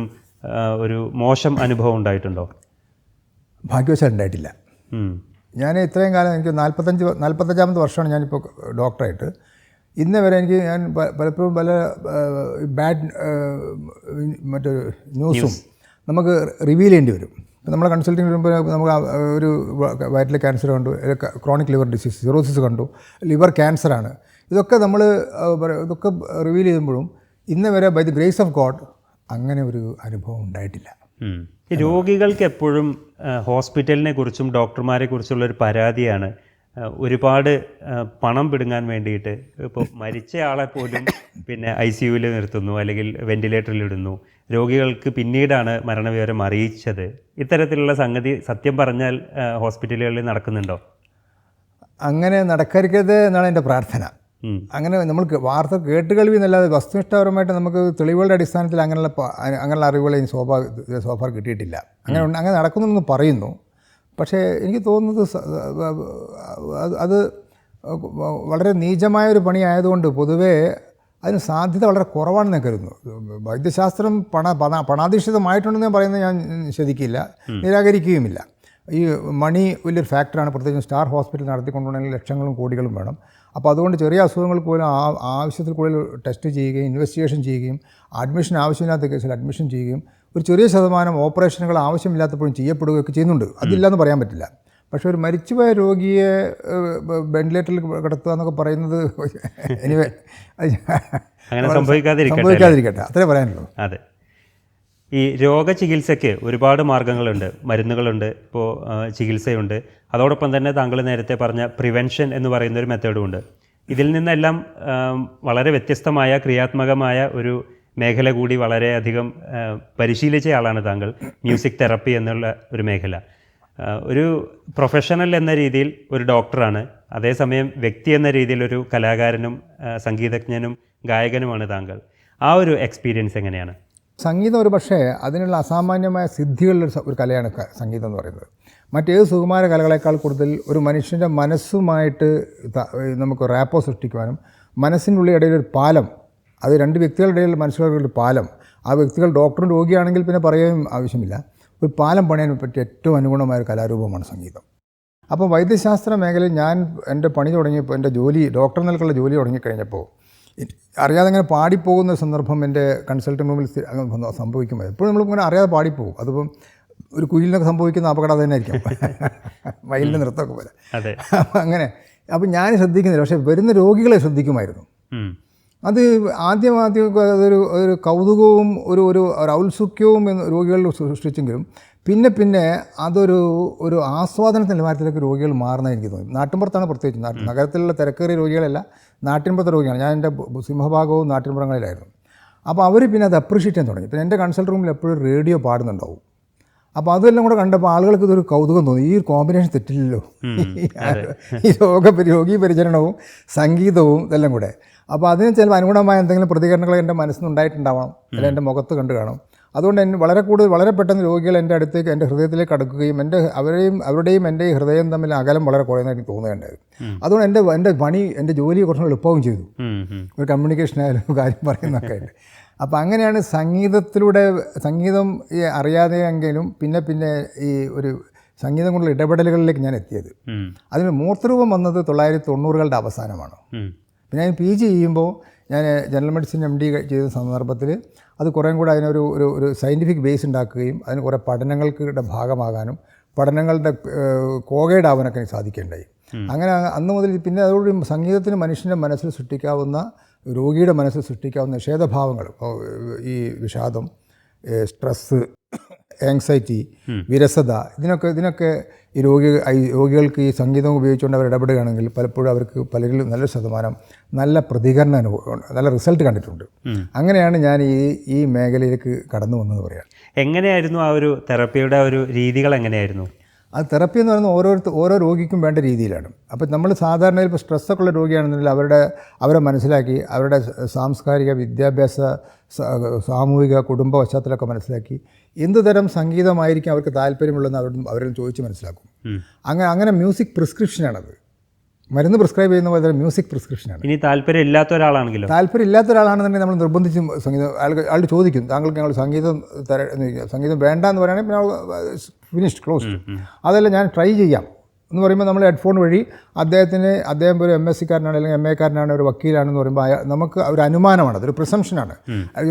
ഒരു മോശം അനുഭവം ഉണ്ടായിട്ടുണ്ടോ? ഭാഗ്യവശാൽ ഉണ്ടായിട്ടില്ല. ഞാൻ ഇത്രയും കാലം, എനിക്ക് 45-ാമത്തെ വർഷമാണ് ഞാനിപ്പോൾ ഡോക്ടറായിട്ട്. ഇന്ന് വരെ ഞാൻ പലപ്പോഴും പല ബാഡ് ന്യൂസും നമുക്ക് റിവീൽ ചെയ്യേണ്ടി വരും. നമ്മളെ കൺസൾട്ടിങ് വരുമ്പോൾ നമുക്ക് ഒരു വയറ്റിലെ ക്യാൻസർ കണ്ടു, ക്രോണിക് ലിവർ ഡിസീസ്, സിറോസിസ് കണ്ടു, ലിവർ ക്യാൻസറാണ്. ഇതൊക്കെ റിവീൽ ചെയ്യുമ്പോഴും ഇന്ന് വരെ by the grace of God അങ്ങനെ ഒരു അനുഭവം ഉണ്ടായിട്ടില്ല. രോഗികൾക്ക് എപ്പോഴും ഹോസ്പിറ്റലിനെ കുറിച്ചും ഡോക്ടർമാരെ കുറിച്ചുള്ളൊരു പരാതിയാണ്, ഒരുപാട് പണം പിടുങ്ങാൻ വേണ്ടിയിട്ട് ഇപ്പോൾ മരിച്ച ആളെ പോലും പിന്നെ ICUവിൽ നിർത്തുന്നു, അല്ലെങ്കിൽ വെന്റിലേറ്ററിലിടുന്നു. രോഗികൾക്ക് പിന്നീടാണ് മരണവിവരം അറിയിച്ചത്. ഇത്തരത്തിലുള്ള സംഗതി സത്യം പറഞ്ഞാൽ ഹോസ്പിറ്റലുകളിൽ നടക്കുന്നുണ്ടോ? അങ്ങനെ നടക്കരുത് എന്നാണ് എൻ്റെ പ്രാർത്ഥന. അങ്ങനെ നമ്മൾ വാർത്ത കേട്ടുകേൾവി എന്നല്ലാതെ വസ്തുനിഷ്ഠപരമായിട്ട് നമുക്ക് തെളിവുകളുടെ അടിസ്ഥാനത്തിൽ അങ്ങനെയുള്ള അറിവുകൾ ഇനി സോഫാർ കിട്ടിയിട്ടില്ല. അങ്ങനെ നടക്കുന്നുണ്ടെന്ന് പറയുന്നു. പക്ഷേ എനിക്ക് തോന്നുന്നത് അത് വളരെ നീചമായൊരു പണിയായതുകൊണ്ട് പൊതുവേ അതിന് സാധ്യത വളരെ കുറവാണെന്ന് കരുതുന്നു. വൈദ്യശാസ്ത്രം പണാധിഷ്ഠിതമായിട്ടുണ്ടെന്ന് ഞാൻ പറയുന്നത് ഞാൻ നിഷേധിക്കില്ല, നിരാകരിക്കുകയുമില്ല. ഈ മണി വലിയൊരു ഫാക്ടറാണ്. പ്രത്യേകിച്ചും സ്റ്റാർ ഹോസ്പിറ്റൽ നടത്തിക്കൊണ്ടുണ്ടെങ്കിൽ ലക്ഷങ്ങളും കോടികളും വേണം. അപ്പോൾ അതുകൊണ്ട് ചെറിയ അസുഖങ്ങൾക്ക് പോലും ആവശ്യത്തിൽ കൂടുതൽ ടെസ്റ്റ് ചെയ്യുകയും ഇൻവെസ്റ്റിഗേഷൻ ചെയ്യുകയും അഡ്മിഷൻ ആവശ്യമില്ലാത്ത കേസിൽ അഡ്മിഷൻ ചെയ്യുകയും ഒരു ചെറിയ ശതമാനം ഓപ്പറേഷനുകൾ ആവശ്യമില്ലാത്തപ്പോഴും ചെയ്യപ്പെടുകയൊക്കെ ചെയ്യുന്നുണ്ട്. അതില്ലെന്ന് പറയാൻ പറ്റില്ല. പക്ഷേ ഒരു മരിച്ചുപോയ രോഗിയെ വെന്റിലേറ്ററിൽ കിടത്തുക എന്നൊക്കെ പറയുന്നത് എനിവേ അങ്ങനെ സംഭവിക്കാതിരിക്കട്ടെ, അത്രേ പറയാനുള്ളൂ. അതെ. ഈ രോഗചികിത്സയ്ക്ക് ഒരുപാട് മാർഗ്ഗങ്ങളുണ്ട്, മരുന്നുകളുണ്ട്, ഇപ്പോൾ ചികിത്സയുണ്ട്. അതോടൊപ്പം തന്നെ താങ്കൾ നേരത്തെ പറഞ്ഞ പ്രിവെൻഷൻ എന്ന് പറയുന്ന ഒരു മെത്തേഡുമുണ്ട്. ഇതിൽ നിന്നെല്ലാം വളരെ വ്യത്യസ്തമായ ക്രിയാത്മകമായ ഒരു മേഖല കൂടി വളരെയധികം പരിശീലിച്ച ആളാണ് താങ്കൾ, മ്യൂസിക് തെറപ്പി എന്നുള്ള ഒരു മേഖല. ഒരു പ്രൊഫഷണൽ എന്ന രീതിയിൽ ഒരു ഡോക്ടറാണ്, അതേസമയം വ്യക്തി എന്ന രീതിയിൽ ഒരു കലാകാരനും സംഗീതജ്ഞനും ഗായകനുമാണ് താങ്കൾ. ആ ഒരു എക്സ്പീരിയൻസ് എങ്ങനെയാണ്? സംഗീതം ഒരു പക്ഷേ അതിനുള്ള അസാമാന്യമായ സിദ്ധികളുടെ ഒരു കലയാണ് സംഗീതം എന്ന് പറയുന്നത്. മറ്റേത് സുകുമാര കലകളേക്കാൾ കൂടുതൽ ഒരു മനുഷ്യൻ്റെ മനസ്സുമായിട്ട് നമുക്ക് റാപ്പോ സൃഷ്ടിക്കുവാനും മനസ്സിൻ്റെ ഉള്ളിൽ ഇടയിലൊരു പാലം, അത് രണ്ട് വ്യക്തികളുടെ ഇടയിൽ മനസ്സിലുള്ള ഒരു പാലം, ആ വ്യക്തികൾ ഡോക്ടറും രോഗിയാണെങ്കിൽ പിന്നെ പറയുകയും ആവശ്യമില്ല, ഒരു പാലം പണിയാൻ പറ്റിയ ഏറ്റവും അനുഗുണമായ ഒരു കലാരൂപമാണ് സംഗീതം. അപ്പോൾ വൈദ്യശാസ്ത്ര മേഖലയിൽ ഞാൻ എൻ്റെ പണി തുടങ്ങിയപ്പോൾ, എൻ്റെ ജോലി ഡോക്ടർ നിലക്കുള്ള ജോലി തുടങ്ങിക്കഴിഞ്ഞപ്പോൾ അറിയാതെ അങ്ങനെ പാടിപ്പോകുന്ന സന്ദർഭം എൻ്റെ കൺസൾട്ടിംഗ് റൂമിൽ സംഭവിക്കുമ്പോൾ എപ്പോഴും നമ്മളിങ്ങനെ അറിയാതെ പാടിപ്പോകും. അതിപ്പം ഒരു കുയിലിനൊക്കെ സംഭവിക്കുന്ന അപകടം തന്നെ ആയിരിക്കും, വയലിൻ്റെ നൃത്തമൊക്കെ പോലെ. അങ്ങനെ അപ്പം ഞാൻ ശ്രദ്ധിക്കുന്നില്ല, പക്ഷേ വരുന്ന രോഗികളെ ശ്രദ്ധിക്കുമായിരുന്നു. അത് ആദ്യം അതൊരു കൗതുകവും ഒരു ഔത്സുക്യവും രോഗികളിൽ സൃഷ്ടിച്ചെങ്കിലും പിന്നെ അതൊരു ആസ്വാദന നിലവാരത്തിലേക്ക് രോഗികൾ മാറുന്നതായി എനിക്ക് തോന്നി. നാട്ടിൻപുറത്താണ് പ്രത്യേകിച്ച്, നഗരത്തിലുള്ള തിരക്കേറിയ രോഗികളല്ല, നാട്ടിൻപുറത്തെ രോഗിയാണ്. ഞാൻ എൻ്റെ സിംഹഭാഗവും നാട്ടിൻപുറങ്ങളിലായിരുന്നു. അപ്പോൾ അവർ പിന്നെ അത് അപ്രീഷിയേറ്റ് ചെയ്യാൻ തുടങ്ങി. പിന്നെ എൻ്റെ കൺസൾട്ട് റൂമിൽ എപ്പോഴും റേഡിയോ പാടുന്നുണ്ടാവും. അപ്പോൾ അതെല്ലാം കൂടെ കണ്ടപ്പോൾ ആളുകൾക്ക് ഇതൊരു കൗതുകം തോന്നി, ഈ കോമ്പിനേഷൻ തെറ്റില്ലല്ലോ, ഈ രോഗി പരിചരണവും സംഗീതവും ഇതെല്ലാം കൂടെ. അപ്പോൾ അതിന് ചിലപ്പോൾ അനുഗുണമായ എന്തെങ്കിലും പ്രതികരണങ്ങൾ എൻ്റെ മനസ്സിനുണ്ടായിട്ടുണ്ടാവണം, അല്ലെങ്കിൽ എൻ്റെ മുഖത്ത് കണ്ടു കാണും. അതുകൊണ്ട് വളരെ പെട്ടെന്ന് രോഗികൾ എൻ്റെ അടുത്തേക്ക്, എൻ്റെ ഹൃദയത്തിലേക്ക് അടുക്കുകയും അവരുടെയും എൻ്റെ ഹൃദയം തമ്മിൽ അകലം വളരെ കുറയുന്ന എനിക്ക് തോന്നുകയുണ്ടായത്. അതുകൊണ്ട് എൻ്റെ പണി, എൻ്റെ ജോലി കുറച്ചും എളുപ്പവും ചെയ്തു, ഒരു കമ്മ്യൂണിക്കേഷൻ ആയാലും കാര്യം പറയുന്നതൊക്കെ ആയിട്ട്. അപ്പോൾ അങ്ങനെയാണ് സംഗീതം അറിയാതെയെങ്കിലും പിന്നെ ഈ ഒരു സംഗീതം കൊണ്ടുള്ള ഇടപെടലുകളിലേക്ക് ഞാൻ എത്തിയത്. അതിന് മൂർത്തരൂപം വന്നത് 1990കളുടെ അവസാനമാണ്. പിന്നെ ഞാൻ PG ചെയ്യുമ്പോൾ ഞാൻ ജനറൽ മെഡിസിൻ MD ചെയ്ത സന്ദർഭത്തിൽ അത് കുറേയും കൂടെ അതിനൊരു സയൻറ്റിഫിക് ബേസ് ഉണ്ടാക്കുകയും അതിന് കുറേ പഠനങ്ങളുടെ ഭാഗമാകാനും പഠനങ്ങളുടെ കോഗൈഡ് ആവാനൊക്കെ എനിക്ക് സാധിക്കേണ്ടായി. അങ്ങനെ അന്ന് മുതൽ പിന്നെ അതോടുകൂടി സംഗീതത്തിന് മനുഷ്യൻ്റെ മനസ്സിൽ സൃഷ്ടിക്കാവുന്ന, രോഗിയുടെ മനസ്സിൽ സൃഷ്ടിക്കാവുന്ന നിഷേധഭാവങ്ങൾ, ഈ വിഷാദം, സ്ട്രെസ്സ്, ആങ്സൈറ്റി, വിരസത, ഇതിനൊക്കെ ഈ രോഗികൾക്ക് ഈ സംഗീതം ഉപയോഗിച്ചുകൊണ്ട് അവർ ഇടപെടുകയാണെങ്കിൽ പലപ്പോഴും അവർക്ക് പലരിലും നല്ല ശതമാനം നല്ല പ്രതികരണ അനുഭവം, നല്ല റിസൾട്ട് കണ്ടിട്ടുണ്ട്. അങ്ങനെയാണ് ഞാൻ ഈ മേഖലയിലേക്ക് കടന്നു വന്നത് പറയാം. എങ്ങനെയായിരുന്നു ആ ഒരു തെറപ്പിയുടെ ഒരു രീതികൾ എങ്ങനെയായിരുന്നു? അത് തെറപ്പി എന്ന് പറയുന്നത് ഓരോ രോഗിക്കും വേണ്ട രീതിയിലാണ്. അപ്പോൾ നമ്മൾ സാധാരണ ഇപ്പോൾ സ്ട്രെസ്സൊക്കെ ഉള്ള രോഗിയാണെന്നുണ്ടെങ്കിൽ അവരെ മനസ്സിലാക്കി, അവരുടെ സാംസ്കാരിക, വിദ്യാഭ്യാസ, സാമൂഹിക, കുടുംബ പശ്ചാത്തലമൊക്കെ മനസ്സിലാക്കി എന്ത് തരം സംഗീതമായിരിക്കും അവർക്ക് താല്പര്യമുള്ളതെന്ന് അവരിൽ ചോദിച്ച് മനസ്സിലാക്കും. അങ്ങനെ മ്യൂസിക് പ്രിസ്ക്രിപ്ഷനാണത്. മരുന്ന് പ്രിസ്ക്രൈബ് ചെയ്യുന്ന പോലെ തന്നെ മ്യൂസിക് പ്രിസ്ക്രിപ്ഷനാണ്. ഇനി താല്പര്യമില്ലാത്ത ഒരാളാണെന്നുണ്ടെങ്കിൽ നമ്മൾ നിർബന്ധിച്ച് സംഗീതം അയാൾ ചോദിക്കും, താങ്കൾക്ക് ഞങ്ങൾ സംഗീതം വേണ്ട എന്ന് പറയുകയാണെങ്കിൽ പിന്നെ ഫിനിഷ്ഡ്, ക്ലോസ്ഡ്. അതല്ല ഞാൻ ട്രൈ ചെയ്യാം എന്ന് പറയുമ്പോൾ നമ്മൾ ഹെഡ്ഫോൺ വഴി അദ്ദേഹം ഒരു MSc-കാരനാണ് അല്ലെങ്കിൽ MA-കാരനാണ്, ഒരു വക്കീലാണെന്ന് പറയുമ്പോൾ നമുക്ക് ഒരു അനുമാനമാണ്, അതൊരു പ്രിസംഷനാണ്.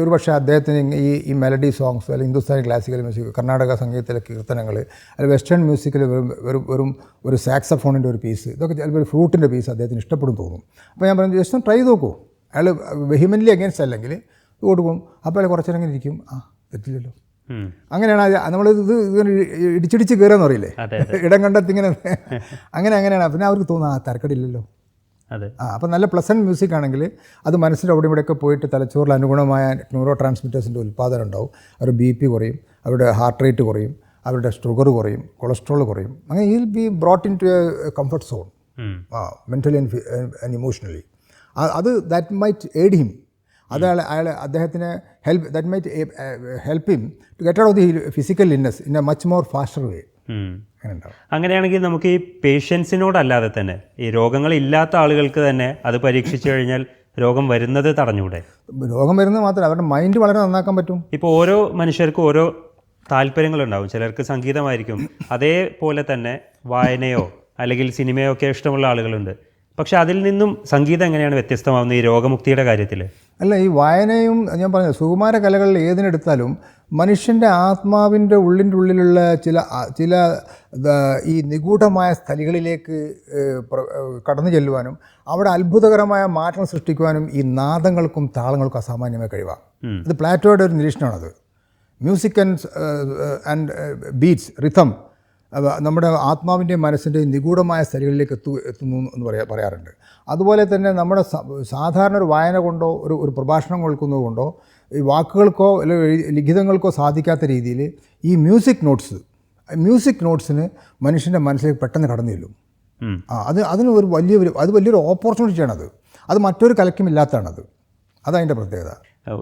ഒരു പക്ഷേ അദ്ദേഹത്തിന് ഈ മെലഡി സോങ്സ് അല്ലെങ്കിൽ ഹിന്ദുസ്ഥാനി ക്ലാസിക്കൽ മ്യൂസിക്, കർണാടക സംഗീതത്തിലെ കീർത്തനങ്ങൾ, അല്ലെങ്കിൽ വെസ്റ്റേൺ മ്യൂസിക്കിൽ വെറും ഒരു സാക്സഫോണിൻ്റെ ഒരു പീസ്, ഇതൊക്കെ ചിലപ്പോൾ ഒരു ഫ്ലൂട്ടിൻ്റെ പീസ് അദ്ദേഹത്തിന് ഇഷ്ടപ്പെടും തോന്നും. അപ്പോൾ ഞാൻ പറഞ്ഞു ജസ്റ്റ് ട്രൈ നോക്കൂ. അയാൾ വെഹിമെൻ്റ്ലി അഗേൻസ്റ്റ് അല്ലെങ്കിൽ കൊടുക്കും. അപ്പോൾ അയാൾ കുറച്ചിറങ്ങി ഇരിക്കും, തെറ്റില്ലല്ലോ, അങ്ങനെയാണ് നമ്മൾ ഇത് ഇങ്ങനെ ഇടിച്ചിടിച്ച് കയറുകയെന്ന് പറയില്ലേ, ഇടം കണ്ടെത്തിങ്ങനെ അങ്ങനെയാണ്. പിന്നെ അവർക്ക് തോന്നുന്നു തരക്കടില്ലല്ലോ. അതെ. അപ്പോൾ നല്ല പ്ലസൻറ്റ് മ്യൂസിക് ആണെങ്കിൽ അത് മനസ്സിൻ്റെ അവിടെ ഇവിടെയൊക്കെ പോയിട്ട് തലച്ചോറിൽ അനുഗുണമായ ന്യൂറോ ട്രാൻസ്മിറ്റേഴ്സിൻ്റെ ഉൽപ്പാദനം ഉണ്ടാവും. അവരുടെ BP കുറയും, അവരുടെ ഹാർട്ട് റേറ്റ് കുറയും, അവരുടെ ഷുഗർ കുറയും, കൊളസ്ട്രോൾ കുറയും. അങ്ങനെ ഈ be brought into a comfort zone, mentally and emotionally. അത് ദാറ്റ് മൈറ്റ് എയ്ഡ് ഹിം. അത് അദ്ദേഹത്തിന് that might help him to get out of the physical illness in a much more faster way. അങ്ങനെയാണെങ്കിൽ നമുക്ക് ഈ പേഷ്യൻസിനോടല്ലാതെ തന്നെ ഈ രോഗങ്ങളില്ലാത്ത ആളുകൾക്ക് തന്നെ അത് പരീക്ഷിച്ചു കഴിഞ്ഞാൽ രോഗം വരുന്നത് തടഞ്ഞൂടെ? രോഗം വരുന്നത് മാത്രമല്ല, അവരുടെ മൈൻഡ് വളരെ നന്നാക്കാൻ പറ്റും. ഇപ്പോൾ ഓരോ മനുഷ്യർക്കും ഓരോ താല്പര്യങ്ങളുണ്ടാവും. ചിലർക്ക് സംഗീതമായിരിക്കും, അതേപോലെ തന്നെ വായനയോ അല്ലെങ്കിൽ സിനിമയോ ഒക്കെ ഇഷ്ടമുള്ള ആളുകളുണ്ട്. പക്ഷെ അതിൽ നിന്നും സംഗീതം എങ്ങനെയാണ് വ്യത്യസ്തമാവുന്നത് ഈ രോഗമുക്തിയുടെ കാര്യത്തിൽ? അല്ല, ഈ വായനയും ഞാൻ പറഞ്ഞത് സുകുമാര കലകളിൽ ഏതിനെടുത്താലും മനുഷ്യൻ്റെ ആത്മാവിൻ്റെ ഉള്ളിലുള്ള ചില ഈ നിഗൂഢമായ സ്ഥലികളിലേക്ക് കടന്നു ചെല്ലുവാനും അവിടെ അത്ഭുതകരമായ മാറ്റം സൃഷ്ടിക്കുവാനും ഈ നാദങ്ങൾക്കും താളങ്ങൾക്കും അസാമാന്യമായ കഴിവാണ്. ഇത് പ്ലാറ്റോയുടെ ഒരു നിരീക്ഷണമാണത്. മ്യൂസിക് ആൻഡ് ബീറ്റ്സ്, റിഥം നമ്മുടെ ആത്മാവിൻ്റെയും മനസ്സിൻ്റെയും നിഗൂഢമായ സ്ഥലികളിലേക്ക് എത്തുന്നു എന്ന് പറയാറുണ്ട്. അതുപോലെ തന്നെ നമ്മുടെ സാധാരണ ഒരു വായന കൊണ്ടോ ഒരു പ്രഭാഷണം കേൾക്കുന്നത് കൊണ്ടോ ഈ വാക്കുകൾക്കോ അല്ലെങ്കിൽ ലിഖിതങ്ങൾക്കോ സാധിക്കാത്ത രീതിയിൽ ഈ മ്യൂസിക് നോട്ട്സിന് മനുഷ്യൻ്റെ മനസ്സിലേക്ക് പെട്ടെന്ന് കടന്നു ചെല്ലും. അതിന് ഒരു വലിയൊരു ഓപ്പർച്യൂണിറ്റിയാണത്. അത് മറ്റൊരു കലയ്ക്കുമില്ലാത്തതാണത്. അതതിൻ്റെ പ്രത്യേകത.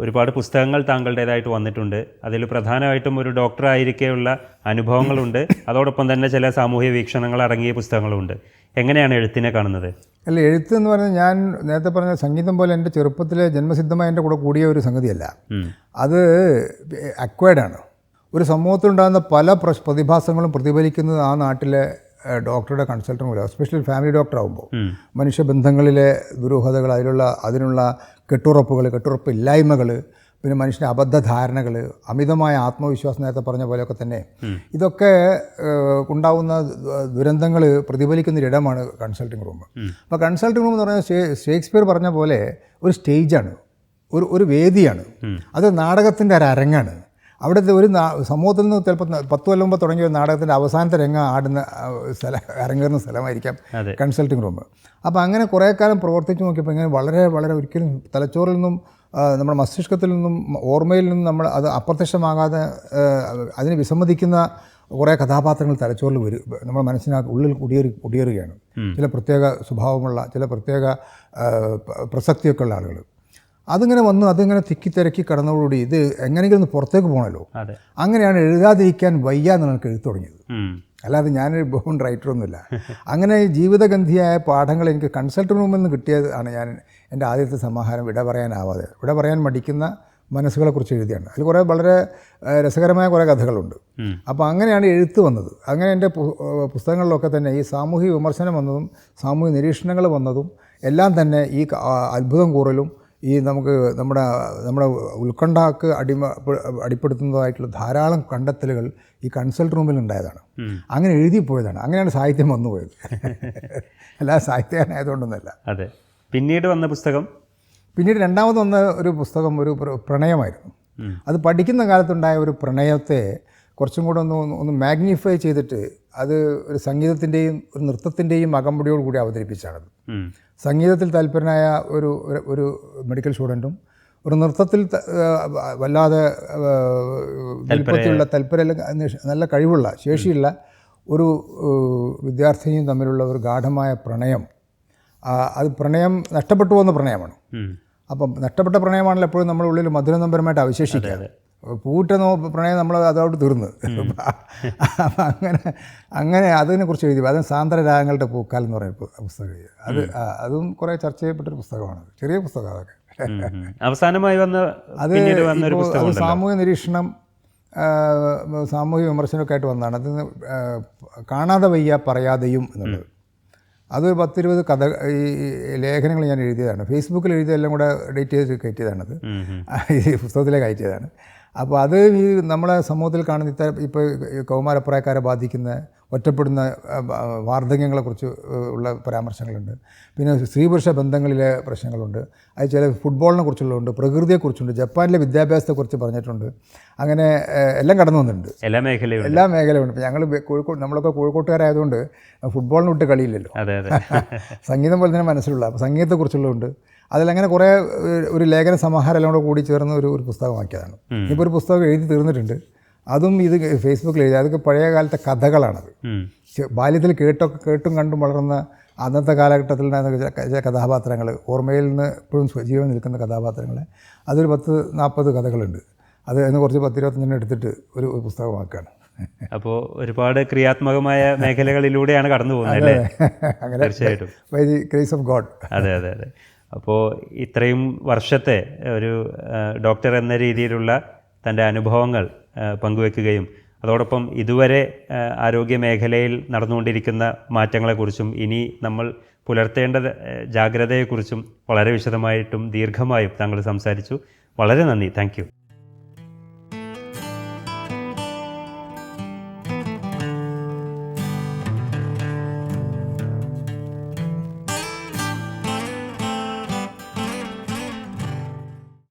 ഒരുപാട് പുസ്തകങ്ങൾ താങ്കളുടേതായിട്ട് വന്നിട്ടുണ്ട്. അതിൽ പ്രധാനമായിട്ടും ഒരു ഡോക്ടറായിരിക്കെയുള്ള അനുഭവങ്ങളുണ്ട്, അതോടൊപ്പം തന്നെ ചില സാമൂഹ്യ വീക്ഷണങ്ങൾ അടങ്ങിയ പുസ്തകങ്ങളുണ്ട്. എങ്ങനെയാണ് എഴുത്തിനെ കാണുന്നത്? അല്ല, എഴുത്ത് എന്ന് പറഞ്ഞാൽ ഞാൻ നേരത്തെ പറഞ്ഞ സംഗീതം പോലെ എൻ്റെ ചെറുപ്പത്തിലെ ജന്മസിദ്ധമായ എൻ്റെ കൂടെ കൂടിയ ഒരു സംഗതിയല്ല. അത് അക്വയർഡാണ്. ഒരു സമൂഹത്തിലുണ്ടാകുന്ന പല പ്രതിഭാസങ്ങളും പ്രതിഫലിക്കുന്നത് ആ നാട്ടിലെ ഡോക്ടറുടെ കൺസൾട്ടൻ്റ് മൂലം, എസ്പെഷ്യലി ഫാമിലി ഡോക്ടർ ആകുമ്പോൾ മനുഷ്യബന്ധങ്ങളിലെ ദുരൂഹതകൾ, അതിനുള്ള കെട്ടുറപ്പില്ലായ്മകൾ, പിന്നെ മനുഷ്യൻ്റെ അബദ്ധധാരണകൾ, അമിതമായ ആത്മവിശ്വാസം, നേരത്തെ പറഞ്ഞ പോലെയൊക്കെ തന്നെ ഇതൊക്കെ ഉണ്ടാവുന്ന ദുരന്തങ്ങൾ പ്രതിഫലിക്കുന്നൊരിടമാണ് കൺസൾട്ടിങ് റൂം. അപ്പോൾ കൺസൾട്ടിങ് റൂം എന്ന് പറഞ്ഞാൽ ഷേക്സ്പിയർ പറഞ്ഞ പോലെ ഒരു സ്റ്റേജാണ്, ഒരു വേദിയാണ്. അത് നാടകത്തിൻ്റെ ഒരു അരങ്ങാണ്. അവിടുത്തെ ഒരു സമൂഹത്തിൽ നിന്ന് ചിലപ്പോൾ 10 കൊല്ലം മുമ്പ് തുടങ്ങിയ ഒരു നാടകത്തിൻ്റെ അവസാനത്തെ രംഗം അരങ്ങേറുന്ന സ്ഥലമായിരിക്കാം കൺസൾട്ടിങ് റൂം. അപ്പോൾ അങ്ങനെ കുറേ കാലം പ്രവർത്തിച്ച് നോക്കിയപ്പോൾ ഇങ്ങനെ വളരെ വളരെ ഒരിക്കലും തലച്ചോറിൽ നിന്നും നമ്മുടെ മസ്തിഷ്കത്തിൽ നിന്നും ഓർമ്മയിൽ നിന്നും നമ്മൾ അത് അപ്രത്യക്ഷമാകാതെ അതിന് വിസമ്മതിക്കുന്ന കുറേ കഥാപാത്രങ്ങൾ തലച്ചോറിൽ നമ്മുടെ ഉള്ളിൽ കുടിയേറുകയാണ്. ചില പ്രത്യേക സ്വഭാവമുള്ള, ചില പ്രത്യേക പ്രസക്തിയൊക്കെ ഉള്ള ആളുകൾ. അതിങ്ങനെ തിക്കി കടന്നതോടുകൂടി ഇത് എങ്ങനെയെങ്കിലും ഒന്ന് പുറത്തേക്ക് പോകണമല്ലോ. അങ്ങനെയാണ് എഴുതാതിരിക്കാൻ വയ്യ എന്ന് എനിക്ക് എഴുതി തുടങ്ങിയത്. അല്ലാതെ ഞാനൊരു ബോൺ റൈറ്ററൊന്നുമില്ല. അങ്ങനെ ജീവിതഗന്ധിയായ പാഠങ്ങൾ എനിക്ക് കൺസൾട്ടിംഗ് റൂമിൽ നിന്ന് കിട്ടിയത് ആണ് എൻ്റെ ആദ്യത്തെ സമാഹാരം വിട പറയാൻ മടിക്കുന്ന മനസ്സുകളെക്കുറിച്ച് എഴുതിയാണ്. അതിൽ കുറേ വളരെ രസകരമായ കുറേ കഥകളുണ്ട്. അപ്പോൾ അങ്ങനെയാണ് എഴുത്ത് വന്നത്. അങ്ങനെ എൻ്റെ പുസ്തകങ്ങളിലൊക്കെ തന്നെ ഈ സാമൂഹിക വിമർശനം വന്നതും സാമൂഹിക നിരീക്ഷണങ്ങൾ വന്നതും എല്ലാം തന്നെ ഈ അത്ഭുതം കൂറലും ഈ നമ്മുടെ ഉത്കണ്ഠക്ക് അടിപ്പെടുത്തുന്നതായിട്ടുള്ള ധാരാളം കണ്ടെത്തലുകൾ ഈ കൺസൾട്ട് റൂമിൽ ഉണ്ടായതാണ്. അങ്ങനെ എഴുതിപ്പോയതാണ്. അങ്ങനെയാണ് സാഹിത്യം വന്നുപോയത്. അല്ലാതെ സാഹിത്യകാരനായതുകൊണ്ടൊന്നുമല്ല. അതെ. പിന്നീട് വന്ന പുസ്തകം, പിന്നീട് രണ്ടാമത് വന്ന ഒരു പുസ്തകം ഒരു പ്രണയമായിരുന്നു. അത് പഠിക്കുന്ന കാലത്തുണ്ടായ ഒരു പ്രണയത്തെ കുറച്ചും കൂടെ ഒന്ന് മാഗ്നിഫൈ ചെയ്തിട്ട് അത് ഒരു സംഗീതത്തിൻ്റെയും ഒരു നൃത്തത്തിൻ്റെയും അകമ്പടിയോട് കൂടി അവതരിപ്പിച്ചാണത്. സംഗീതത്തിൽ താല്പര്യനായ ഒരു മെഡിക്കൽ സ്റ്റുഡൻറ്റും ഒരു നൃത്തത്തിൽ വല്ലാതെ വലിപ്പത്തിലുള്ള നല്ല കഴിവുള്ള ശേഷിയുള്ള ഒരു വിദ്യാർത്ഥിനിയും തമ്മിലുള്ള ഒരു ഗാഢമായ പ്രണയം. അത് പ്രണയം നഷ്ടപ്പെട്ടു പോകുന്ന പ്രണയമാണ്. അപ്പം നഷ്ടപ്പെട്ട പ്രണയമാണല്ലോ എപ്പോഴും നമ്മുടെ ഉള്ളിൽ മധുരനമ്പരമായിട്ട് അവശേഷിക്കാതെ. പൂട്ട പ്രണയം നമ്മൾ അതോട് തീർന്ന്. അങ്ങനെ അതിനെക്കുറിച്ച് എഴുതി. അതും സാന്ദ്രരാഗങ്ങളുടെ പൂക്കാലം എന്ന് പറയുന്ന പുസ്തകം എഴുതി. അതും കുറേ ചർച്ച ചെയ്യപ്പെട്ടൊരു പുസ്തകമാണ്. ചെറിയ പുസ്തകം അതൊക്കെ. അവസാനമായി അത് സാമൂഹ്യ നിരീക്ഷണം, സാമൂഹ്യ വിമർശനമൊക്കെ ആയിട്ട് വന്നതാണ്. അത് കാണാതെ വയ്യ പറയാതെയും എന്നുള്ളത്. അത് 10-20 കഥ ഈ ലേഖനങ്ങൾ ഞാൻ എഴുതിയതാണ്. ഫേസ്ബുക്കിൽ എഴുതിയതെല്ലാം കൂടെ എഡിറ്റ് ചെയ്ത് കയറ്റിയതാണത്. ഈ പുസ്തകത്തിലേക്ക് കയറ്റിയതാണ്. അപ്പോൾ അത് ഈ നമ്മളെ സമൂഹത്തിൽ കാണുന്ന ഇപ്പോൾ കൗമാരപ്രായക്കാരെ ബാധിക്കുന്ന ഒറ്റപ്പെടുന്ന വാർദ്ധക്യങ്ങളെക്കുറിച്ച് ഉള്ള പരാമർശങ്ങളുണ്ട്. പിന്നെ സ്ത്രീ പുരുഷ ബന്ധങ്ങളിലെ പ്രശ്നങ്ങളുണ്ട്. അത് ചില ഫുട്ബോളിനെ കുറിച്ചുള്ളതുണ്ട്, പ്രകൃതിയെക്കുറിച്ചുണ്ട്, ജപ്പാനിലെ വിദ്യാഭ്യാസത്തെക്കുറിച്ച് പറഞ്ഞിട്ടുണ്ട്. അങ്ങനെ എല്ലാം കടന്നു വന്നിട്ടുണ്ട്. എല്ലാ മേഖലയുണ്ട്. ഇപ്പോൾ ഞങ്ങൾ നമ്മളൊക്കെ കോഴിക്കോട്ടുകാരായതുകൊണ്ട് ഫുട്ബോളിന് വിട്ട് കളിയില്ലല്ലോ. സംഗീതം പോലെ തന്നെ മനസ്സിലുള്ള അപ്പോൾ സംഗീതത്തെക്കുറിച്ചുള്ളതുണ്ട്. അതിലങ്ങനെ കുറേ ഒരു ലേഖന സമാഹാരം എല്ലാം കൂടെ കൂടി ചേർന്ന് ഒരു പുസ്തകമാക്കിയതാണ്. ഇപ്പോൾ ഒരു പുസ്തകം എഴുതി തീർന്നിട്ടുണ്ട്. അതും ഇത് ഫേസ്ബുക്കിൽ എഴുതി. അതൊക്കെ പഴയ കാലത്തെ കഥകളാണത്. ബാല്യത്തിൽ കേട്ടും കണ്ടും വളർന്ന അന്നത്തെ കാലഘട്ടത്തിൽ ചില കഥാപാത്രങ്ങൾ, ഓർമ്മയിൽ നിന്ന് ഇപ്പോഴും ജീവൻ നിൽക്കുന്ന കഥാപാത്രങ്ങൾ, അതൊരു 10-40 കഥകളുണ്ട്. അത് എന്ന് കുറച്ച് 10-25 എടുത്തിട്ട് ഒരു പുസ്തകമാക്കുകയാണ്. അപ്പോൾ ഒരുപാട് ക്രിയാത്മകമായ മേഖലകളിലൂടെയാണ് കടന്നു പോകുന്നത് അല്ലേ? അങ്ങനെ തീർച്ചയായിട്ടും. By the grace of God. അതെ. അപ്പോൾ ഇത്രയും വർഷത്തെ ഒരു ഡോക്ടർ എന്ന രീതിയിലുള്ള തൻ്റെ അനുഭവങ്ങൾ പങ്കുവെക്കുകയും അതോടൊപ്പം ഇതുവരെ ആരോഗ്യ മേഖലയിൽ നടന്നുകൊണ്ടിരിക്കുന്ന മാറ്റങ്ങളെക്കുറിച്ചും ഇനി നമ്മൾ പുലർത്തേണ്ട ജാഗ്രതയെക്കുറിച്ചും വളരെ വിശദമായിട്ടും ദീർഘമായും താങ്കൾ സംസാരിച്ചു. വളരെ നന്ദി. Thank you.